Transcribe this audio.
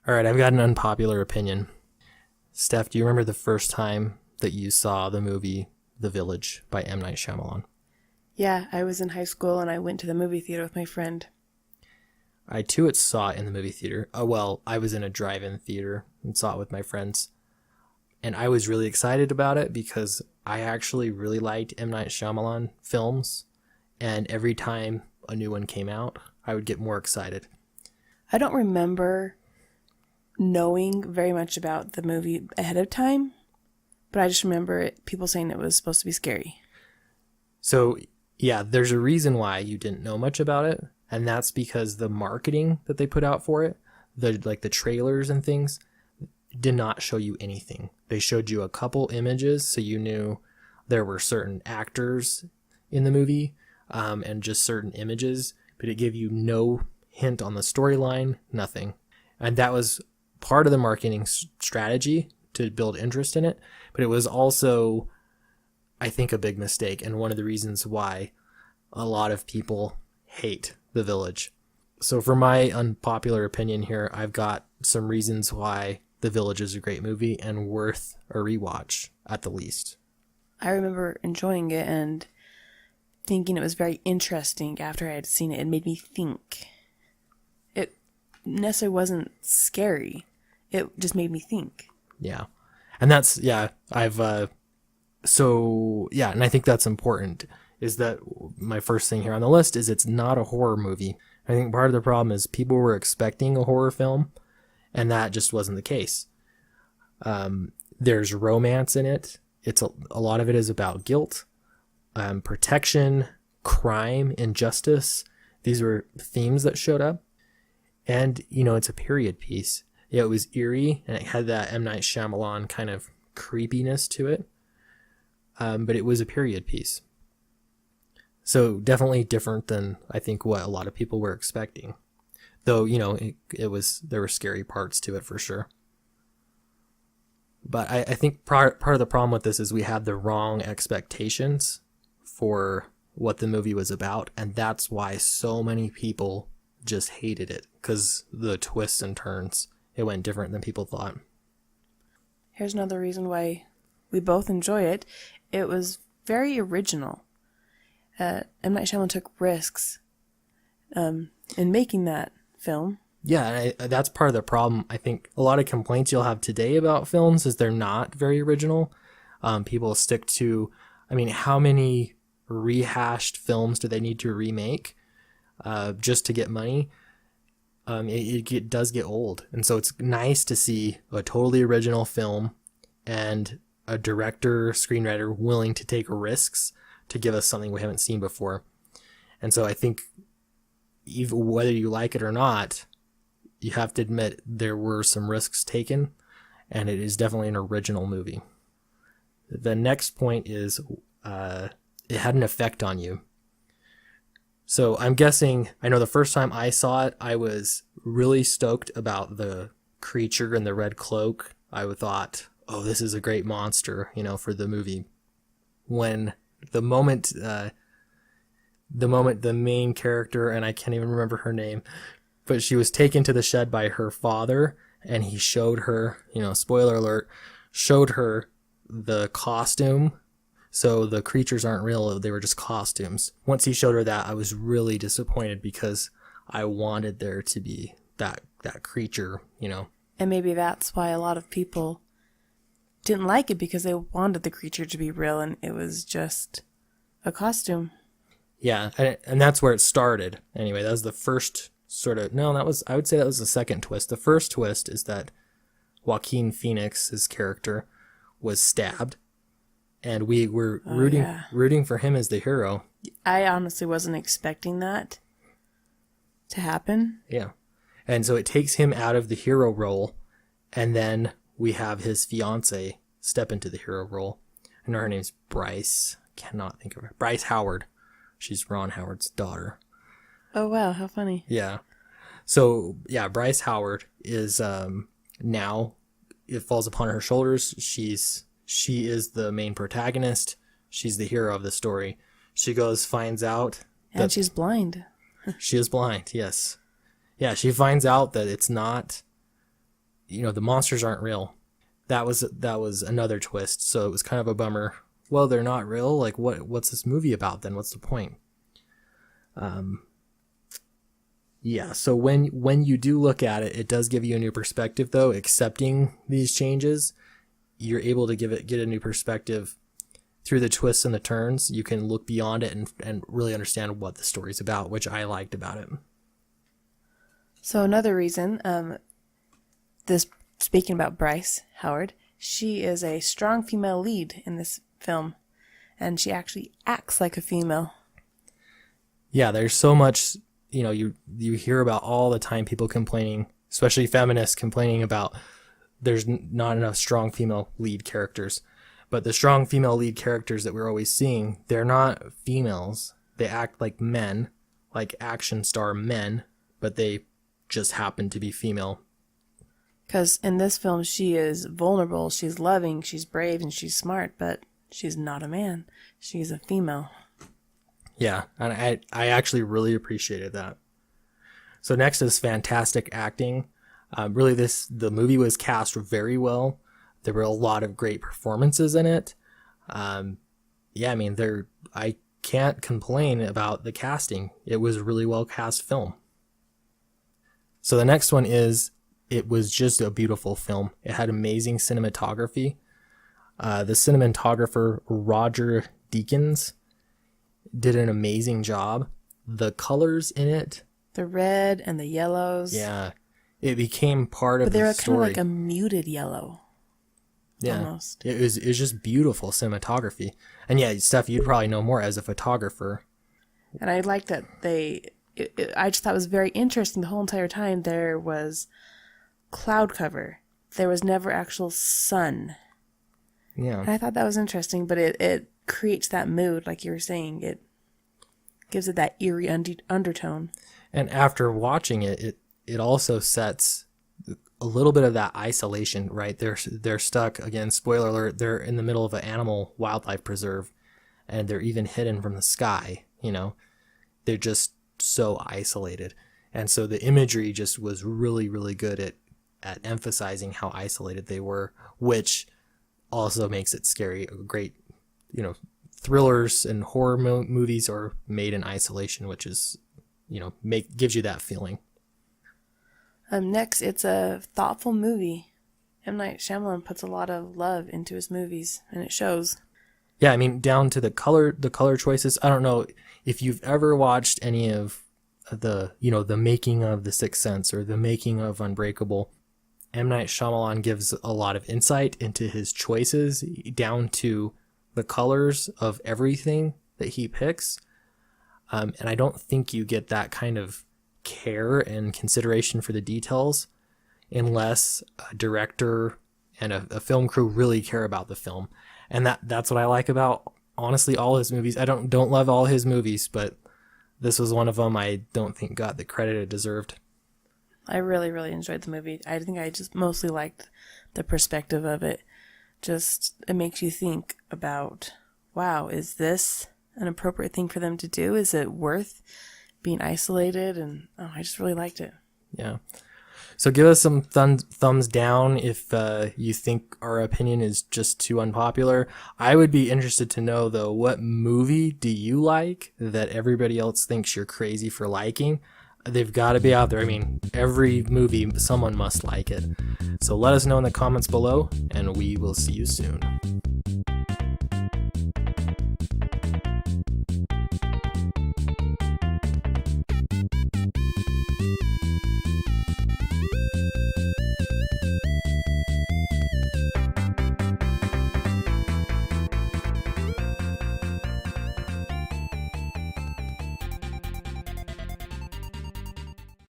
All right, I've got an unpopular opinion. Steph, do you remember the first time that you saw the movie The Village by M. Night Shyamalan? Yeah, I was in high school and I went to the movie theater with my friend. I too saw it in the movie theater. Well, I was in a drive-in theater and saw it with my friends. And I was really excited about it because I actually really liked M. Night Shyamalan films. And every time a new one came out, I would get more excited. I don't remember knowing very much about the movie ahead of time, but I just remember people saying it was supposed to be scary. So, yeah, there's a reason why you didn't know much about it, and that's because the marketing that they put out for it, the trailers and things, did not show you anything. They showed you a couple images, so you knew there were certain actors in the movie, and just certain images, but it gave you no hint on the storyline, nothing. And that was part of the marketing strategy to build interest in it, but it was also, I think, a big mistake, and one of the reasons why a lot of people hate The Village. So for my unpopular opinion here, I've got some reasons why The Village is a great movie and worth a rewatch at the least. I remember enjoying it and thinking it was very interesting after I had seen it. It made me think. It necessarily wasn't scary. It just made me think. Yeah. And that's, yeah, and I think that's important, is that my first thing here on the list is it's not a horror movie. I think part of the problem is people were expecting a horror film, and that just wasn't the case. There's romance in it. A lot of it is about guilt, protection, crime, injustice. These were themes that showed up. And, it's a period piece. Yeah, it was eerie, and it had that M. Night Shyamalan kind of creepiness to it. But it was a period piece. So definitely different than, I think, what a lot of people were expecting. Though, there were scary parts to it for sure. But I think part of the problem with this is we had the wrong expectations for what the movie was about, and that's why so many people just hated it, because the twists and turns, it went different than people thought. Here's another reason why we both enjoy it. It was very original. M. Night Shyamalan took risks in making that film. Yeah, that's part of the problem. I think a lot of complaints you'll have today about films is they're not very original. People stick to, how many rehashed films do they need to remake just to get money? It does get old. And so it's nice to see a totally original film and a director, screenwriter willing to take risks to give us something we haven't seen before. And so I think even whether you like it or not, you have to admit there were some risks taken, and it is definitely an original movie. The next point is it had an effect on you. So I'm guessing, I know the first time I saw it, I was really stoked about the creature in the red cloak. I thought, oh, this is a great monster, for the movie. When the moment the main character, and I can't even remember her name, but she was taken to the shed by her father, and he showed her, spoiler alert, showed her the costume. So the creatures aren't real, they were just costumes. Once he showed her that, I was really disappointed because I wanted there to be that creature, And maybe that's why a lot of people didn't like it, because they wanted the creature to be real and it was just a costume. Yeah, and that's where it started. Anyway, that was the first I would say that was the second twist. The first twist is that Joaquin Phoenix's character was stabbed, and we were rooting for him as the hero. I honestly wasn't expecting that to happen. Yeah. And so it takes him out of the hero role, and then we have his fiance step into the hero role. I know her name's Bryce. Cannot think of her. Bryce Howard. She's Ron Howard's daughter. Oh, wow. How funny. Yeah. So, yeah, Bryce Howard is now, it falls upon her shoulders. She is the main protagonist. She's the hero of the story. She finds out. And she's blind. She is blind, yes. Yeah, she finds out that it's not the monsters aren't real. That was another twist. So it was kind of a bummer. Well, they're not real. Like, what's this movie about then? What's the point? Yeah. So when you do look at it, it does give you a new perspective, though. Accepting these changes, you're able to get a new perspective through the twists and the turns. You can look beyond it and really understand what the story's about, which I liked about it. So another reason, speaking about Bryce Howard, she is a strong female lead in this film, and she actually acts like a female. Yeah, there's so much, you hear about all the time people complaining, especially feminists complaining about there's not enough strong female lead characters. But the strong female lead characters that we're always seeing, they're not females. They act like men, like action star men, but they just happen to be female. Because in this film, she is vulnerable, she's loving, she's brave, and she's smart, but she's not a man. She's a female. Yeah, and I actually really appreciated that. So next is fantastic acting. Really, the movie was cast very well. There were a lot of great performances in it. Yeah, I mean, I can't complain about the casting. It was a really well cast film. So the next one is, it was just a beautiful film. It had amazing cinematography. The cinematographer, Roger Deakins, did an amazing job. The colors in it. The red and the yellows. Yeah. It became part of the story. But they were kind of like a muted yellow. Yeah. Almost. It was just beautiful cinematography. And yeah, Steph, you'd probably know more as a photographer. And I like that I just thought it was very interesting the whole entire time there was cloud cover. There was never actual sun. Yeah. And I thought that was interesting, but it creates that mood, like you were saying. It gives it that eerie undertone. And after watching it also sets a little bit of that isolation, right? They're stuck, again, spoiler alert, they're in the middle of an animal wildlife preserve, and they're even hidden from the sky, They're just so isolated. And so the imagery just was really, really good at emphasizing how isolated they were, which also makes it scary. Great, thrillers and horror movies are made in isolation, which is, gives you that feeling. Next, it's a thoughtful movie. M. Night Shyamalan puts a lot of love into his movies, and it shows. Yeah, I mean, down to the color choices. I don't know if you've ever watched any of the making of The Sixth Sense or the making of Unbreakable. M. Night Shyamalan gives a lot of insight into his choices, down to the colors of everything that he picks. And I don't think you get that kind of care and consideration for the details unless a director and a film crew really care about the film. And that's what I like about, honestly, all his movies. I don't love all his movies, but this was one of them I don't think got the credit it deserved. I really, really enjoyed the movie. I think I just mostly liked the perspective of it. Just, it makes you think about, wow, is this an appropriate thing for them to do? Is it worth being isolated? And I just really liked it. Yeah. So give us some thumbs down if you think our opinion is just too unpopular. I would be interested to know, though, what movie do you like that everybody else thinks you're crazy for liking? They've got to be out there. I mean, every movie, someone must like it. So let us know in the comments below, and we will see you soon.